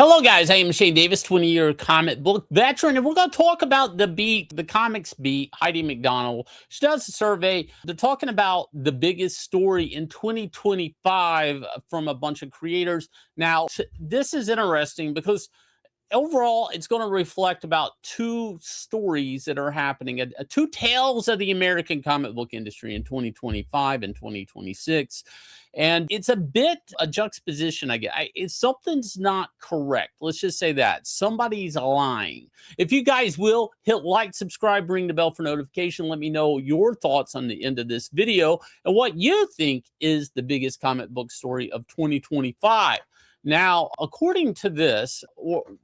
Hello, guys. I am Shane Davis, 20-year comic book veteran, and we're going to talk about the comics beat, Heidi McDonald. She does a survey. They're talking about the biggest story in 2025 from a bunch of creators. Now, this is interesting because overall, it's going to reflect about two stories that are happening, two tales of the American comic book industry in 2025 and 2026. And it's a bit a juxtaposition, I guess. It's something's not correct. Let's just say that somebody's lying. If you guys will hit like, subscribe, ring the bell for notification. Let me know your thoughts on the end of this video and what you think is the biggest comic book story of 2025. Now, according to this,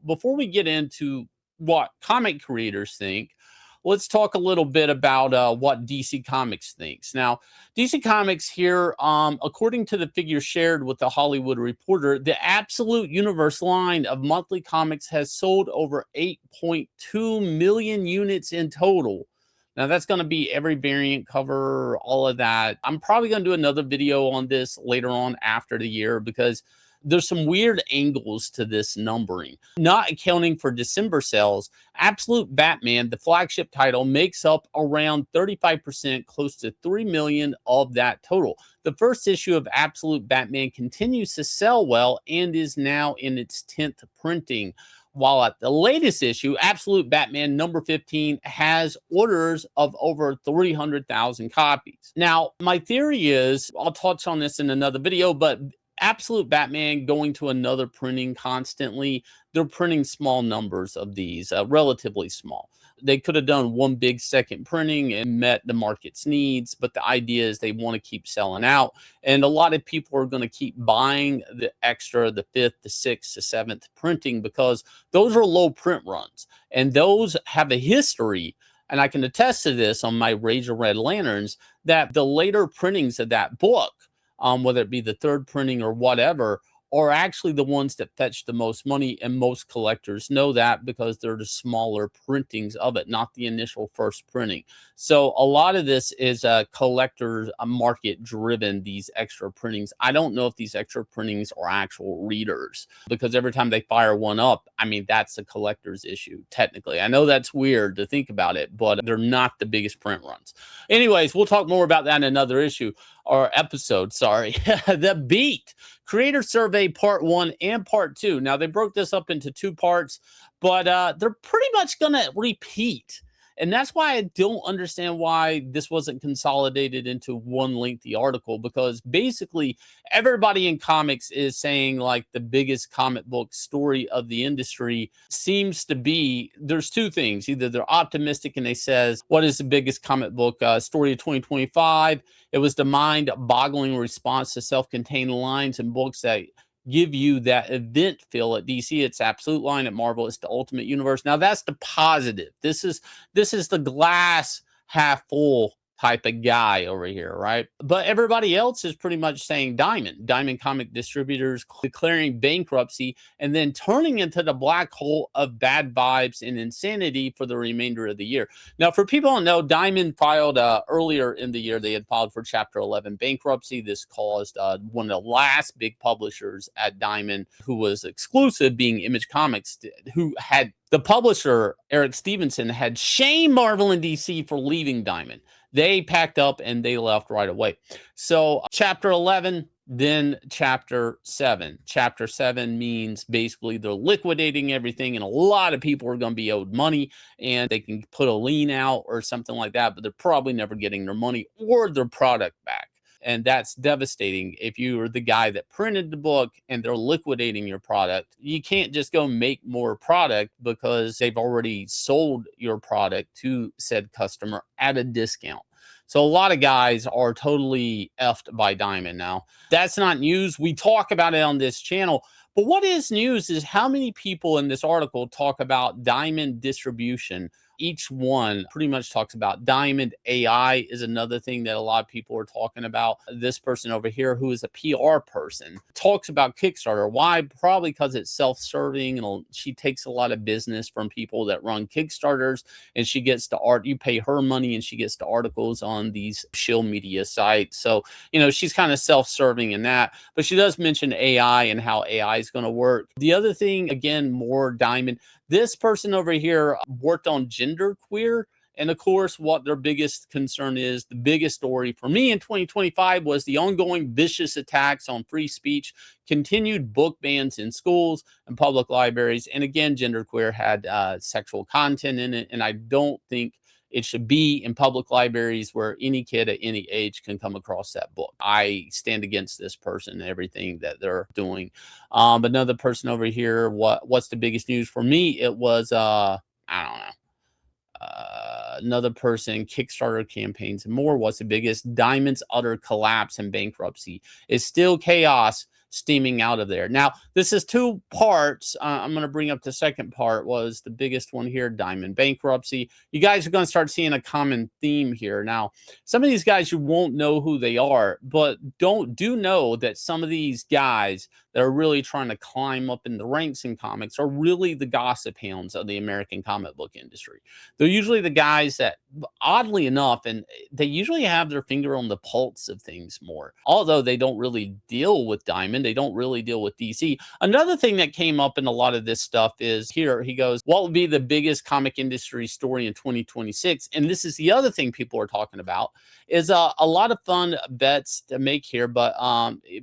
before we get into what comic creators think, let's talk a little bit about what DC Comics thinks. Now, DC Comics here, according to the figures shared with the Hollywood Reporter, the Absolute Universe line of monthly comics has sold over 8.2 million units in total. Now, that's going to be every variant cover, all of that. I'm probably going to do another video on this later on after the year because there's some weird angles to this numbering. Not accounting for December sales, Absolute Batman, the flagship title, makes up around 35%, close to 3 million of that total. The first issue of Absolute Batman continues to sell well and is now in its 10th printing. While at the latest issue, Absolute Batman number 15 has orders of over 300,000 copies. Now, my theory is, I'll touch on this in another video, but Absolute Batman going to another printing constantly. They're printing small numbers of these, relatively small. They could have done one big second printing and met the market's needs, but the idea is they want to keep selling out. And a lot of people are going to keep buying the extra, the fifth, the sixth, the seventh printing because those are low print runs. And those have a history. And I can attest to this on my Razor Red Lanterns, that the later printings of that book, whether it be the third printing or whatever, are actually the ones that fetch the most money, and most collectors know that because they're the smaller printings of it, not the initial first printing. So a lot of this is collectors market driven, these extra printings. I don't know if these extra printings are actual readers, because every time they fire one up, I mean, that's a collector's issue, technically. I know that's weird to think about it, but they're not the biggest print runs. Anyways, we'll talk more about that in another issue or episode, sorry. The Beat Creator Survey Part 1 and Part 2. Now, they broke this up into two parts, but they're pretty much going to repeat. And that's why I don't understand why this wasn't consolidated into one lengthy article, because basically everybody in comics is saying like the biggest comic book story of the industry seems to be, there's two things. Either they're optimistic and they says, what is the biggest comic book story of 2025? It was the mind-boggling response to self-contained lines and books that give you that event feel at DC. It's Absolute line at Marvel. It's the Ultimate Universe. Now that's the positive. This is the glass half full type of guy over here, right? But everybody else is pretty much saying Diamond Comic Distributors declaring bankruptcy and then turning into the black hole of bad vibes and insanity for the remainder of the year. Now, for people who don't know, Diamond filed earlier in the year, they had filed for Chapter 11 bankruptcy. This caused one of the last big publishers at Diamond, who was exclusive, being Image Comics, who had the publisher, Eric Stevenson, had shamed Marvel and DC for leaving Diamond. They packed up and they left right away. So Chapter 11, then Chapter 7. Chapter 7 means basically they're liquidating everything, and a lot of people are going to be owed money, and they can put a lien out or something like that, but they're probably never getting their money or their product back. And that's devastating. If you are the guy that printed the book and they're liquidating your product, you can't just go make more product because they've already sold your product to said customer at a discount. So a lot of guys are totally effed by Diamond now. That's not news. We talk about it on this channel. But what is news is how many people in this article talk about Diamond distribution each one pretty much talks about Diamond. AI is another thing that a lot of people are talking about. This person over here, who is a PR person, talks about Kickstarter. Why? Probably because it's self-serving, and she takes a lot of business from people that run Kickstarters, and she gets to you pay her money, and she gets to articles on these shill media sites. So, she's kind of self-serving in that, but she does mention AI and how AI is going to work. The other thing, again, more Diamond. This person over here worked on genderqueer. And of course, what their biggest concern is, the biggest story for me in 2025 was the ongoing vicious attacks on free speech, continued book bans in schools and public libraries. And again, genderqueer had sexual content in it. And I don't think it should be in public libraries where any kid at any age can come across that book. I stand against this person and everything that they're doing. Another person over here, what's the biggest news for me? It was, I don't know. Another person, Kickstarter campaigns and more. What's the biggest? Diamond's utter collapse and bankruptcy. Is still chaos steaming out of there. Now, this is two parts. I'm going to bring up the second part, was the biggest one here, Diamond bankruptcy. You guys are going to start seeing a common theme here. Now, some of these guys, you won't know who they are, but do know that some of these guys that are really trying to climb up in the ranks in comics are really the gossip hounds of the American comic book industry. They're usually the guys that, oddly enough, and they usually have their finger on the pulse of things more. Although they don't really deal with Diamond, they don't really deal with DC. Another thing that came up in a lot of this stuff is here, he goes, what will be the biggest comic industry story in 2026? And this is the other thing people are talking about, is a lot of fun bets to make here. But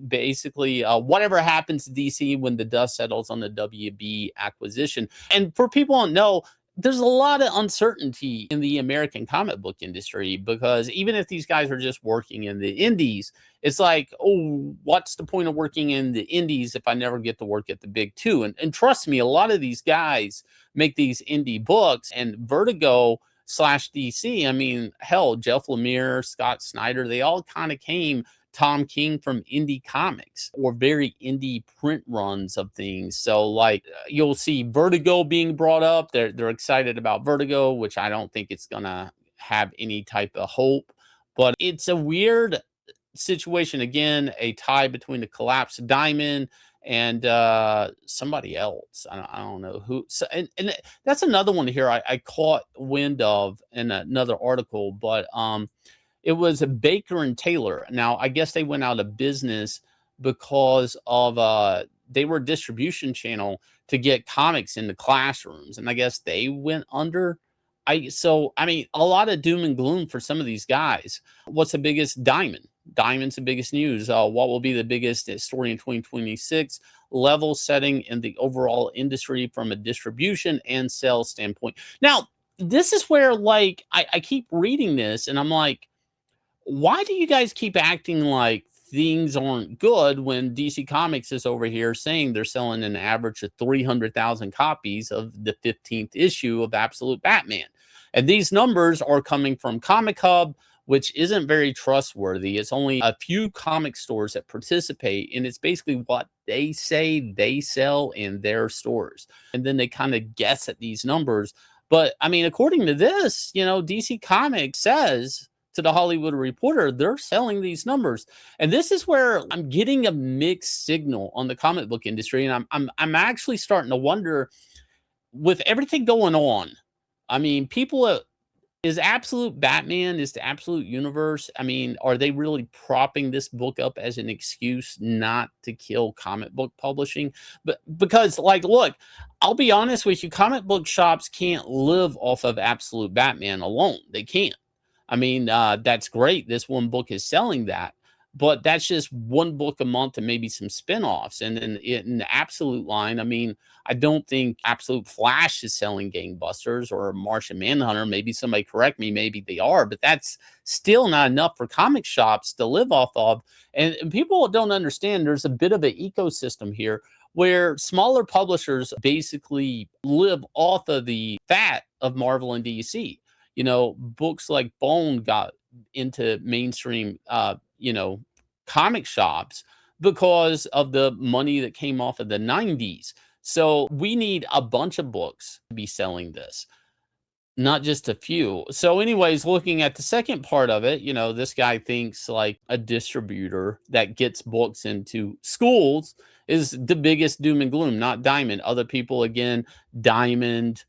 basically, whatever happens to DC when the dust settles on the WB acquisition. And for people who don't know, there's a lot of uncertainty in the American comic book industry, because even if these guys are just working in the indies, it's like, oh, what's the point of working in the indies if I never get to work at the big two? And trust me, a lot of these guys make these indie books, and Vertigo / DC, I mean, hell, Jeff Lemire, Scott Snyder, they all kind of came, Tom King, from indie comics or very indie print runs of things. So like you'll see Vertigo being brought up. They're excited about Vertigo, which I don't think it's gonna have any type of hope. But it's a weird situation. Again, a tie between the collapsed Diamond and somebody else. I don't know who. So, and that's another one here I caught wind of in another article, but it was a Baker and Taylor. Now, I guess they went out of business because of they were a distribution channel to get comics into classrooms, and I guess they went under. I mean, a lot of doom and gloom for some of these guys. What's the biggest? Diamond. Diamond's the biggest news. What will be the biggest story in 2026? Level setting in the overall industry from a distribution and sales standpoint. Now, this is where, like, I keep reading this and I'm like, why do you guys keep acting like things aren't good when DC Comics is over here saying they're selling an average of 300,000 copies of the 15th issue of Absolute Batman? And these numbers are coming from Comic Hub, which isn't very trustworthy. It's only a few comic stores that participate, and it's basically what they say they sell in their stores. And then they kind of guess at these numbers. But I mean, according to this, DC Comics says to the Hollywood Reporter, they're selling these numbers. And this is where I'm getting a mixed signal on the comic book industry. And I'm actually starting to wonder, with everything going on, I mean, people is Absolute Batman, is the Absolute Universe, I mean, are they really propping this book up as an excuse not to kill comic book publishing? But because, like, look, I'll be honest with you, comic book shops can't live off of Absolute Batman alone. They can't. I mean, that's great. This one book is selling that, but that's just one book a month and maybe some spinoffs. And then in the Absolute line, I mean, I don't think Absolute Flash is selling gangbusters, or Martian Manhunter. Maybe somebody correct me. Maybe they are, but that's still not enough for comic shops to live off of. And people don't understand there's a bit of an ecosystem here where smaller publishers basically live off of the fat of Marvel and DC. Books like Bone got into mainstream, comic shops because of the money that came off of the 90s. So we need a bunch of books to be selling this. not just a few. So, anyways, looking at the second part of it, this guy thinks like a distributor that gets books into schools is the biggest doom and gloom, not Diamond. Other people, again, Diamond.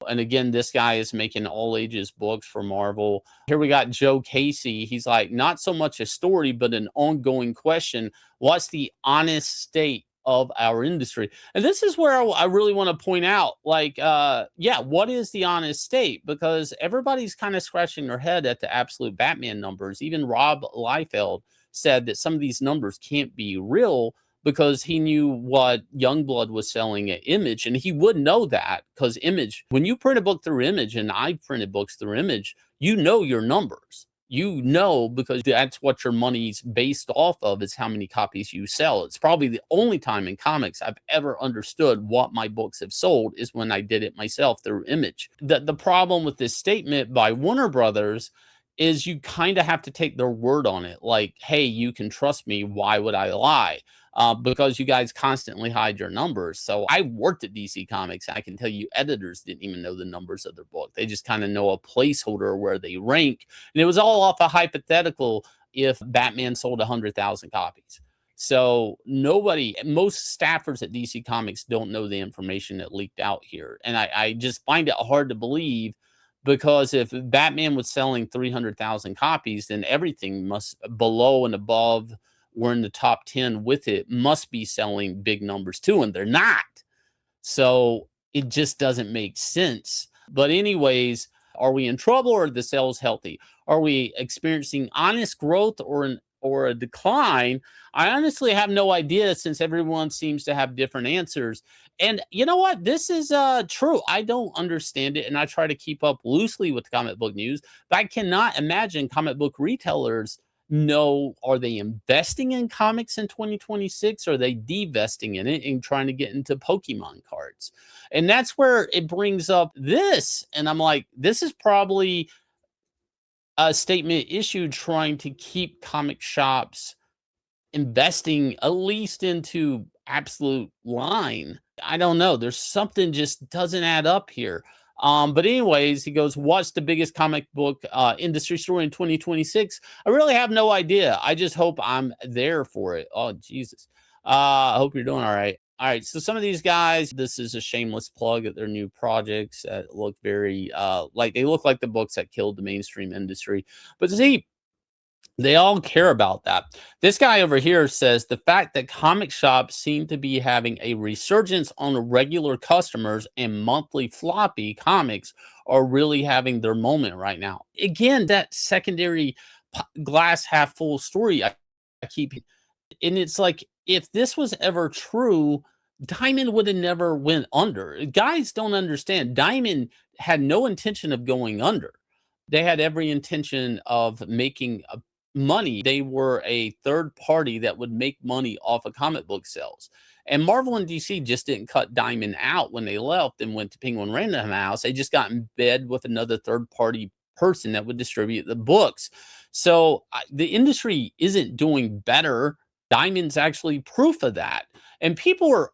And again, this guy is making all ages books for Marvel. Here we got Joe Casey. He's like, not so much a story, but an ongoing question. What's the honest state of our industry? And this is where I really want to point out, like, yeah, what is the honest state? Because everybody's kind of scratching their head at the absolute Batman numbers. Even Rob Liefeld said that some of these numbers can't be real because he knew what Youngblood was selling at Image, and he would know that because Image, when you print a book through Image, and I printed books through Image, you know your numbers. You know, because that's what your money's based off of, is how many copies you sell. It's probably the only time in comics I've ever understood what my books have sold is when I did it myself through Image. The problem with this statement by Warner Brothers is you kind of have to take their word on it. Like, hey, you can trust me. Why would I lie? Because you guys constantly hide your numbers. So I worked at DC Comics. I can tell you editors didn't even know the numbers of their book. They just kind of know a placeholder where they rank. And it was all off a hypothetical if Batman sold 100,000 copies. So most staffers at DC Comics don't know the information that leaked out here. And I just find it hard to believe, because if Batman was selling 300,000 copies, then everything must below and above, we're in the top 10 with it, must be selling big numbers too, and they're not. So it just doesn't make sense. But anyways, are we in trouble, or are the sales healthy? Are we experiencing honest growth or a decline? I honestly have no idea, since everyone seems to have different answers. And you know what? This is true. I don't understand it, and I try to keep up loosely with comic book news, but I cannot imagine comic book retailers know, are they investing in comics in 2026? Or are they divesting in it and trying to get into Pokemon cards? And that's where it brings up this. And I'm like, this is probably a statement issued trying to keep comic shops investing at least into absolute line. I don't know. There's something just doesn't add up here. But anyways, he goes, what's the biggest comic book industry story in 2026? I really have no idea. I just hope I'm there for it. Oh, Jesus. I hope you're doing all right. All right. So some of these guys, this is a shameless plug at their new projects that look very like they look like the books that killed the mainstream industry. But see, they all care about that. This guy over here says the fact that comic shops seem to be having a resurgence on regular customers and monthly floppy comics are really having their moment right now. Again, that secondary glass half full story I keep, and it's like, if this was ever true, Diamond would have never went under. Guys don't understand. Diamond had no intention of going under. They had every intention of making money. They were a third party that would make money off of comic book sales. And Marvel and DC just didn't cut Diamond out when they left and went to Penguin Random House. They just got in bed with another third party person that would distribute the books. So the industry isn't doing better. Diamond's actually proof of that. And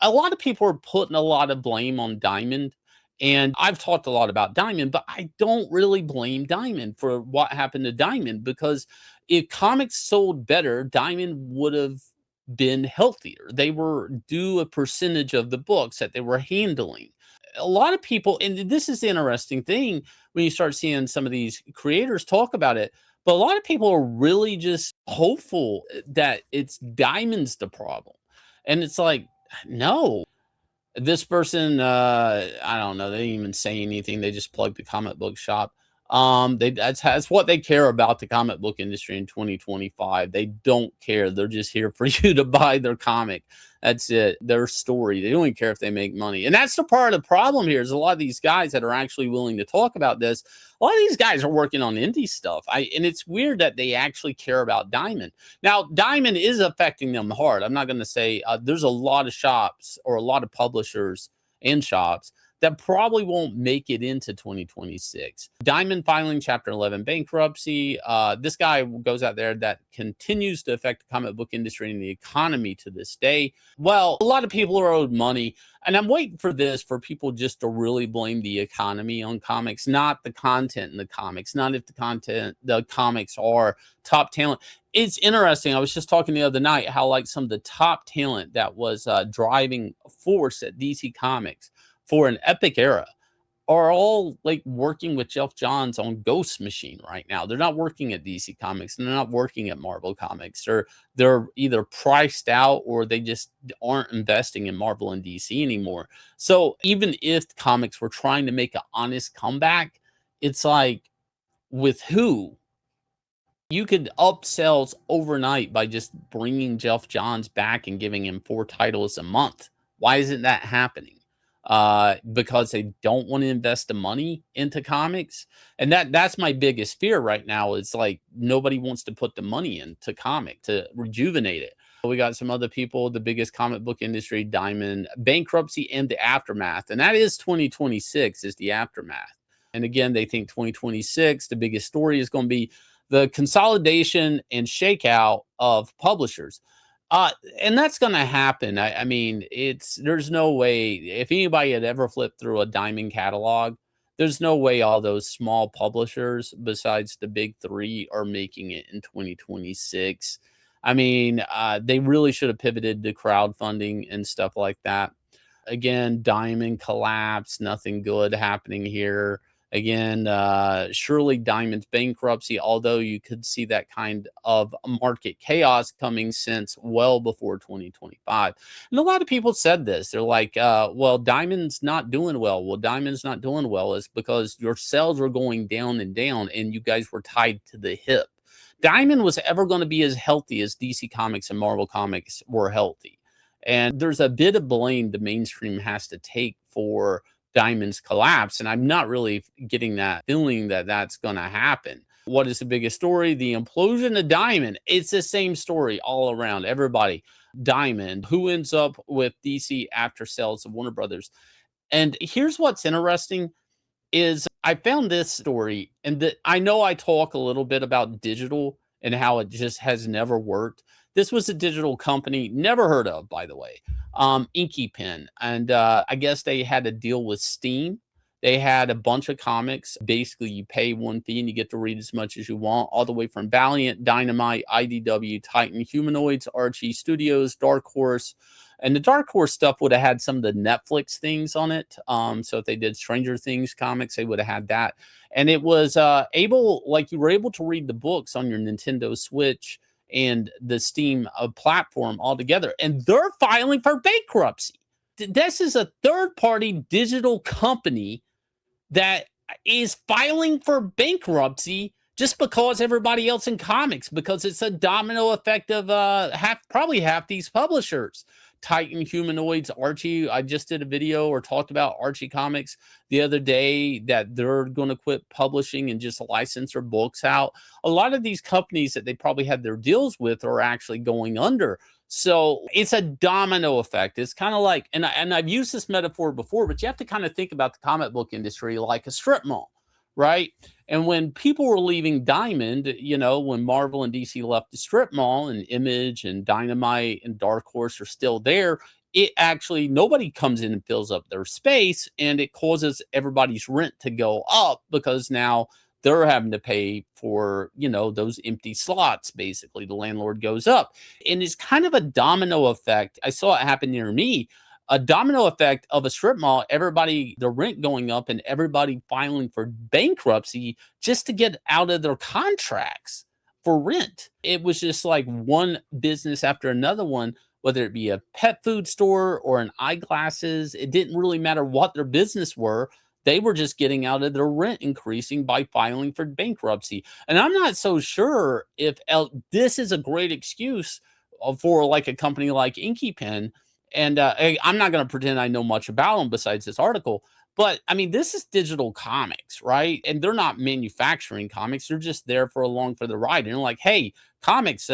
a lot of people are putting a lot of blame on Diamond. And I've talked a lot about Diamond, but I don't really blame Diamond for what happened to Diamond, because if comics sold better, Diamond would have been healthier. They were due a percentage of the books that they were handling. A lot of people, and this is the interesting thing when you start seeing some of these creators talk about it, but a lot of people are really just hopeful that it's Diamond's the problem. And it's like, no, this person, I don't know, they didn't even say anything. They just plugged the comic book shop. That's what they care about, the comic book industry in 2025. They don't care. They're just here for you to buy their comic. That's it. Their story. They don't even care if they make money. And that's the part of the problem here, is a lot of these guys that are actually willing to talk about this, a lot of these guys are working on indie stuff. And it's weird that they actually care about Diamond. Now, Diamond is affecting them hard. I'm not going to say there's a lot of shops or a lot of publishers and shops that probably won't make it into 2026. Diamond filing Chapter 11 bankruptcy. This guy goes out there that continues to affect the comic book industry and the economy to this day. Well, a lot of people are owed money. And I'm waiting for this, for people just to really blame the economy on comics, not the content in the comics, not if the comics are top talent. It's interesting. I was just talking the other night how like some of the top talent that was driving force at DC Comics for an epic era are all like working with Jeff Johns on Ghost Machine right now. They're not working at DC Comics, and they're not working at Marvel Comics. They're either priced out, or they just aren't investing in Marvel and DC anymore. So even if comics were trying to make an honest comeback, it's like, with who? You could up sales overnight by just bringing Jeff Johns back and giving him 4 titles a month. Why isn't that happening? Because they don't want to invest the money into comics. And that's my biggest fear right now, is like nobody wants to put the money into comic to rejuvenate it. We got some other people, the biggest comic book industry, Diamond, bankruptcy and the aftermath. And that is 2026 is the aftermath. And again, they think 2026, the biggest story is going to be the consolidation and shakeout of publishers. And that's going to happen. I mean, there's no way, if anybody had ever flipped through a Diamond catalog, there's no way all those small publishers besides the big 3 are making it in 2026. I mean, they really should have pivoted to crowdfunding and stuff like that. Again, Diamond collapse, nothing good happening here. Again, surely Diamond's bankruptcy, although you could see that kind of market chaos coming since well before 2025. And a lot of people said this. They're like, well, Diamond's not doing well. Well, Diamond's not doing well is because your sales were going down and down, and you guys were tied to the hip. Diamond was ever going to be as healthy as DC Comics and Marvel Comics were healthy. And there's a bit of blame the mainstream has to take for Diamond's collapse, and I'm not really getting that feeling that that's going to happen. What is the biggest story? The implosion of Diamond. It's the same story all around. Everybody, Diamond, who ends up with DC after sales of Warner Brothers. And here's what's interesting is I found this story, and I know I talk a little bit about digital and how it just has never worked. This was a digital company, never heard of, by the way, Inky Pen. And I guess they had a deal with Steam. They had a bunch of comics. Basically, you pay one fee and you get to read as much as you want, all the way from Valiant, Dynamite, IDW, Titan, Humanoids, Archie Studios, Dark Horse. And the Dark Horse stuff would have had some of the Netflix things on it. So if they did Stranger Things comics, they would have had that. And it was you were able to read the books on your Nintendo Switch and the Steam platform altogether. And they're filing for bankruptcy. This is a third-party digital company that is filing for bankruptcy just because everybody else in comics, because it's a domino effect of probably half these publishers. Titan, Humanoids, Archie. I just did a video or talked about Archie Comics the other day, that they're going to quit publishing and just license their books out. A lot of these companies that they probably had their deals with are actually going under. So it's a domino effect. It's kind of like, and I've used this metaphor before, but you have to kind of think about the comic book industry like a strip mall, right? And when people were leaving Diamond, when Marvel and DC left the strip mall, and Image and Dynamite and Dark Horse are still there, it actually, nobody comes in and fills up their space, and it causes everybody's rent to go up, because now they're having to pay for, those empty slots. Basically, the landlord goes up, and it's kind of a domino effect. I saw it happen near me. A domino effect of a strip mall, everybody, the rent going up, and everybody filing for bankruptcy just to get out of their contracts for rent. It was just like one business after another one, whether it be a pet food store or an eyeglasses. It didn't really matter what their business were. They were just getting out of their rent increasing by filing for bankruptcy. And I'm not so sure if this is a great excuse for like a company like Inky Pen. And I'm not going to pretend I know much about them besides this article, But I mean, this is digital comics, right? And they're not manufacturing comics. They're just there for along for the ride. And you're like, hey, comics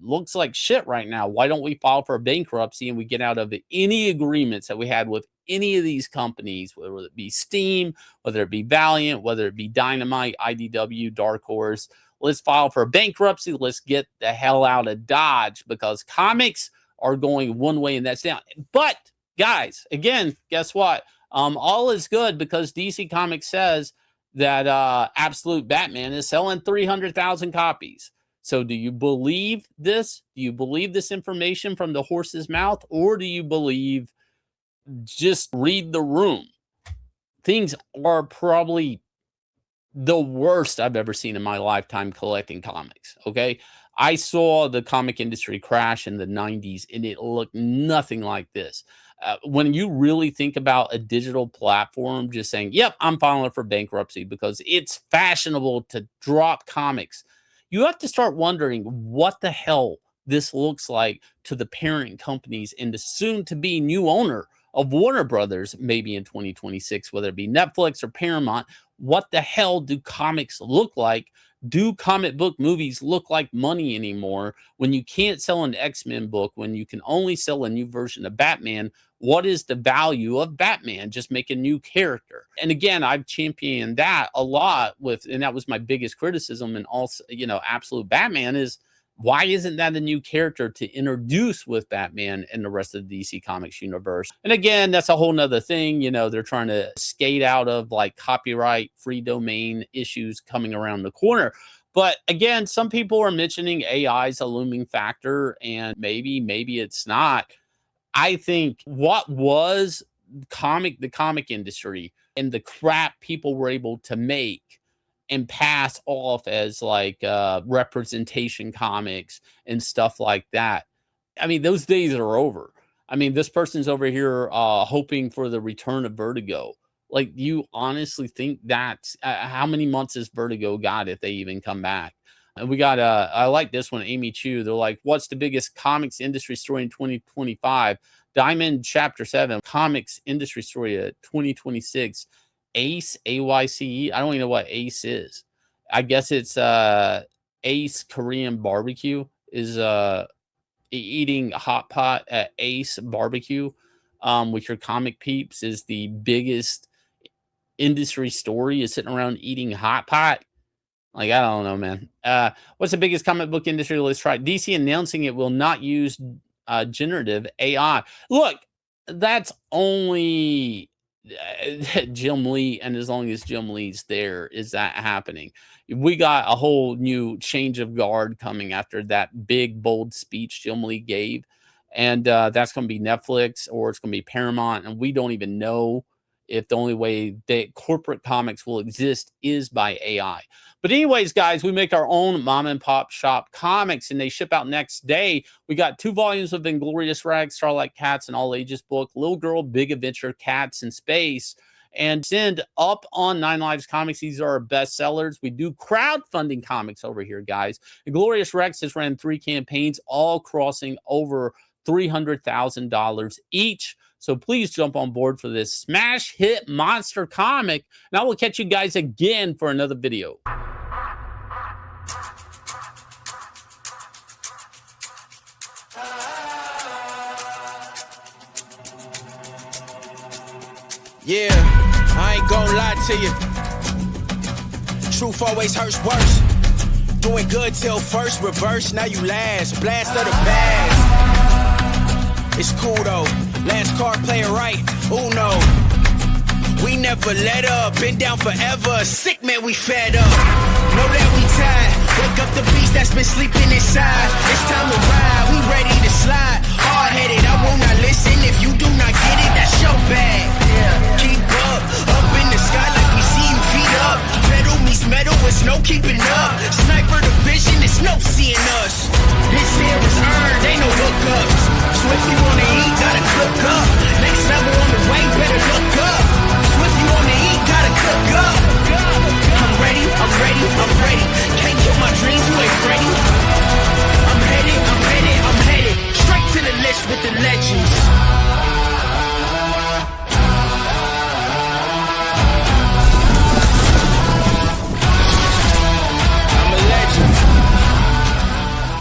looks like shit right now. Why don't we file for bankruptcy and we get out of any agreements that we had with any of these companies, whether it be Steam, whether it be Valiant, whether it be Dynamite, IDW, Dark Horse. Let's file for bankruptcy. Let's get the hell out of Dodge, because comics are going one way and that's down. But guys, again, guess what? All is good, because DC Comics says that Absolute Batman is selling 300,000 copies. So do you believe this? Do you believe this information from the horse's mouth? Or do you believe, just read the room? Things are probably the worst I've ever seen in my lifetime collecting comics, okay? I saw the comic industry crash in the 90s, and it looked nothing like this. When you really think about a digital platform just saying, yep, I'm filing for bankruptcy because it's fashionable to drop comics, you have to start wondering what the hell this looks like to the parent companies and the soon-to-be new owner of Warner Brothers, maybe in 2026, whether it be Netflix or Paramount. What the hell do comics look like? Do comic book movies look like money anymore when you can't sell an X-Men book, when you can only sell a new version of Batman? What is the value of Batman? Just make a new character. And again, I've championed that a lot with, and that was my biggest criticism. And also, you know, Absolute Batman is, why isn't that a new character to introduce with Batman and the rest of the DC Comics universe? And again, that's a whole nother thing. You know, they're trying to skate out of like copyright, free domain issues coming around the corner. But again, some people are mentioning AI is a looming factor, and maybe it's not. I think what was the comic industry and the crap people were able to make and pass off as like representation comics and stuff like that, I mean, those days are over. I mean, this person's over here hoping for the return of Vertigo. Like, you honestly think that's how many months has Vertigo got if they even come back? And we got I like this one, Amy Chu. They're like, what's the biggest comics industry story in 2025? Diamond Chapter 7, comics industry story of 2026. Ace, A-Y-C-E. I don't even know what Ace is. I guess it's Ace Korean Barbecue is eating hot pot at Ace Barbecue with your comic peeps is the biggest industry story, is sitting around eating hot pot. Like, I don't know, man. What's the biggest comic book industry? Let's try. DC announcing it will not use generative AI. Look, that's only Jim Lee, and as long as Jim Lee's there, is that happening. We got a whole new change of guard coming after that big, bold speech Jim Lee gave. And that's going to be Netflix or it's going to be Paramount. And we don't even know if the only way that corporate comics will exist is by AI. But anyways, guys, we make our own mom and pop shop comics, and they ship out next day. We got 2 volumes of Inglorious Rags, Starlight Cats, and All Ages book, Little Girl, Big Adventure, Cats in Space, and send up on 9 Lives Comics. These are our best sellers. We do crowdfunding comics over here, guys. Inglorious Rex has ran 3 campaigns, all crossing over $300,000 each. So please jump on board for this smash hit monster comic. And I will catch you guys again for another video. Yeah, I ain't gonna lie to you. Truth always hurts worse. Doing good till first, reverse, now you last. Blast of the past. It's cool though. Last card player right. Uno. We never let up. Been down forever. Sick man, we fed up. Know that we tired. Wake up the beast that's been sleeping inside. It's time to ride.